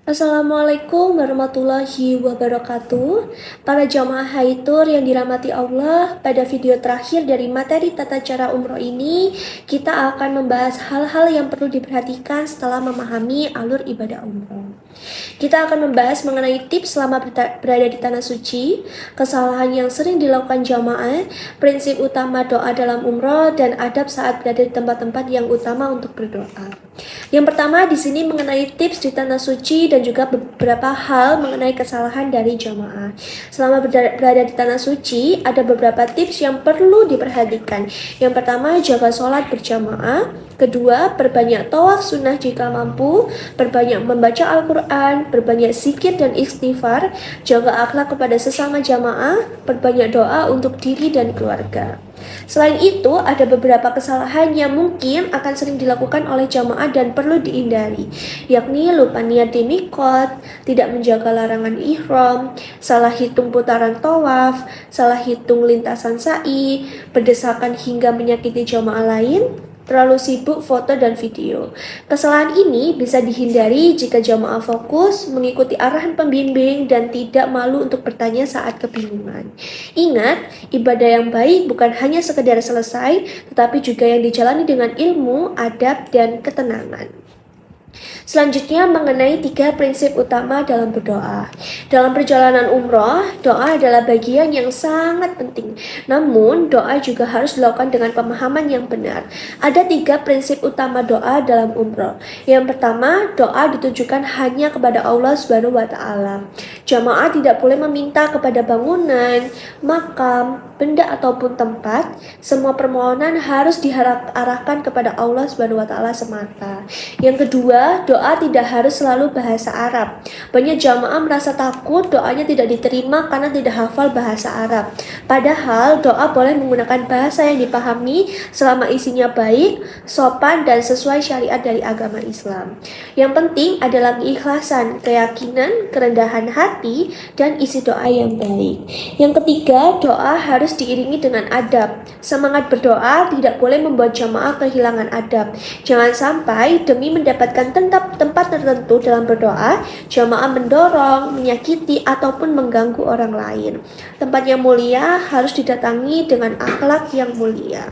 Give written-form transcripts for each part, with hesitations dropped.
Assalamualaikum warahmatullahi wabarakatuh. Para jamaah Haitur yang dirahmati Allah, pada video terakhir dari materi tata cara umroh ini, kita akan membahas hal-hal yang perlu diperhatikan setelah memahami alur ibadah umroh. Kita akan membahas mengenai tips selama berada di tanah suci, kesalahan yang sering dilakukan jamaah, prinsip utama doa dalam umroh, dan adab saat berada di tempat-tempat yang utama untuk berdoa. Yang pertama di sini mengenai tips di tanah suci dan juga beberapa hal mengenai kesalahan dari jamaah. Selama berada di tanah suci, ada beberapa tips yang perlu diperhatikan. Yang pertama, jaga sholat berjamaah. Kedua, perbanyak tawaf sunnah jika mampu, perbanyak membaca Al-Quran, perbanyak zikir dan istighfar, jaga akhlak kepada sesama jamaah, perbanyak doa untuk diri dan keluarga. Selain itu, ada beberapa kesalahan yang mungkin akan sering dilakukan oleh jamaah dan perlu dihindari, yakni lupa niat di mikot, tidak menjaga larangan ihram, salah hitung putaran tawaf, salah hitung lintasan sa'i, berdesakan hingga menyakiti jamaah lain, terlalu sibuk foto dan video. Kesalahan ini bisa dihindari jika jamaah fokus mengikuti arahan pembimbing dan tidak malu untuk bertanya saat kebingungan. Ingat, ibadah yang baik bukan hanya sekedar selesai, tetapi juga yang dijalani dengan ilmu, adab, dan ketenangan. Selanjutnya mengenai 3 prinsip utama dalam berdoa. Dalam perjalanan umroh, doa adalah bagian yang sangat penting. Namun, doa juga harus dilakukan dengan pemahaman yang benar. Ada 3 prinsip utama doa dalam umroh. Yang pertama, doa ditujukan hanya kepada Allah Subhanahu wa taala. Jamaah tidak boleh meminta kepada bangunan, makam, benda ataupun tempat. Semua permohonan harus diarahkan kepada Allah Subhanahu wa taala semata. Yang kedua, doa tidak harus selalu bahasa Arab. Banyak jamaah merasa takut doanya tidak diterima karena tidak hafal bahasa Arab. Padahal doa boleh menggunakan bahasa yang dipahami selama isinya baik, sopan, dan sesuai syariat dari agama Islam. Yang penting adalah keikhlasan, keyakinan, kerendahan hati, dan isi doa yang baik. Yang ketiga, doa harus diiringi dengan adab. Semangat berdoa tidak boleh membuat jamaah kehilangan adab. Jangan sampai demi mendapatkan tempat tertentu dalam berdoa, jamaah mendorong, menyakiti, ataupun mengganggu orang lain. Tempat yang mulia harus didatangi dengan akhlak yang mulia.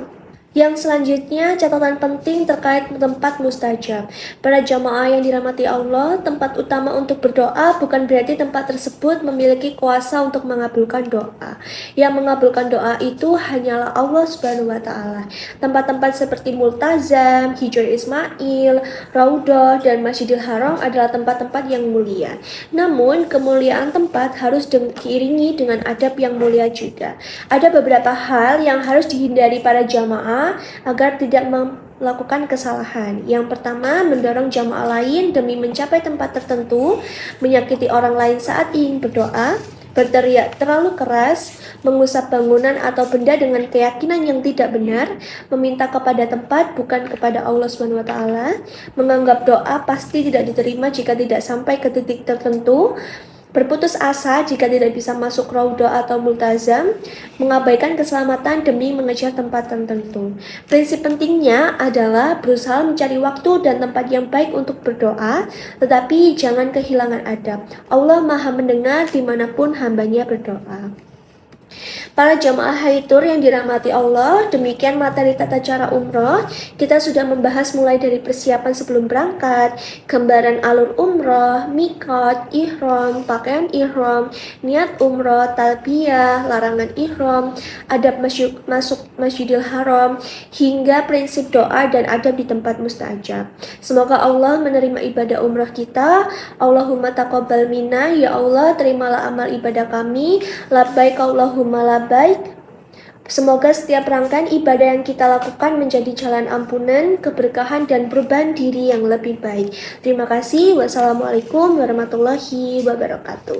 Yang selanjutnya, catatan penting terkait tempat mustajab. Para jamaah yang dirahmati Allah, tempat utama untuk berdoa bukan berarti tempat tersebut memiliki kuasa untuk mengabulkan doa. Yang mengabulkan doa itu hanyalah Allah Subhanahu wa taala. Tempat-tempat seperti Multazam, Hijr Ismail, Raudhah, dan Masjidil Haram adalah tempat-tempat yang mulia. Namun, kemuliaan tempat harus diiringi dengan adab yang mulia juga. Ada beberapa hal yang harus dihindari para jamaah agar tidak melakukan kesalahan. Yang pertama, mendorong jamaah lain demi mencapai tempat tertentu, menyakiti orang lain saat ingin berdoa, berteriak terlalu keras, mengusap bangunan atau benda dengan keyakinan yang tidak benar, meminta kepada tempat bukan kepada Allah Subhanahu wa taala, menganggap doa pasti tidak diterima jika tidak sampai ke titik tertentu, berputus asa jika tidak bisa masuk raudhah atau multazam, mengabaikan keselamatan demi mengejar tempat tertentu. Prinsip pentingnya adalah berusaha mencari waktu dan tempat yang baik untuk berdoa, tetapi jangan kehilangan adab. Allah Maha mendengar dimanapun hambanya berdoa. Para jamaah Haitur yang dirahmati Allah, demikian materi tata cara umroh. Kita sudah membahas mulai dari persiapan sebelum berangkat, gambaran alur umroh, mikot, ihram, pakaian ihram, niat umroh, talbiyah, larangan ihram, adab masuk Masjidil Haram, hingga prinsip doa dan adab di tempat mustajab. Semoga Allah menerima ibadah umroh kita. Allahumma taqabbal minna, ya Allah terimalah amal ibadah kami. Labbaik Allahumma labbaik. Semoga setiap rangkaian ibadah yang kita lakukan menjadi jalan ampunan, keberkahan, dan perubahan diri yang lebih baik. Terima kasih. Wassalamualaikum warahmatullahi wabarakatuh.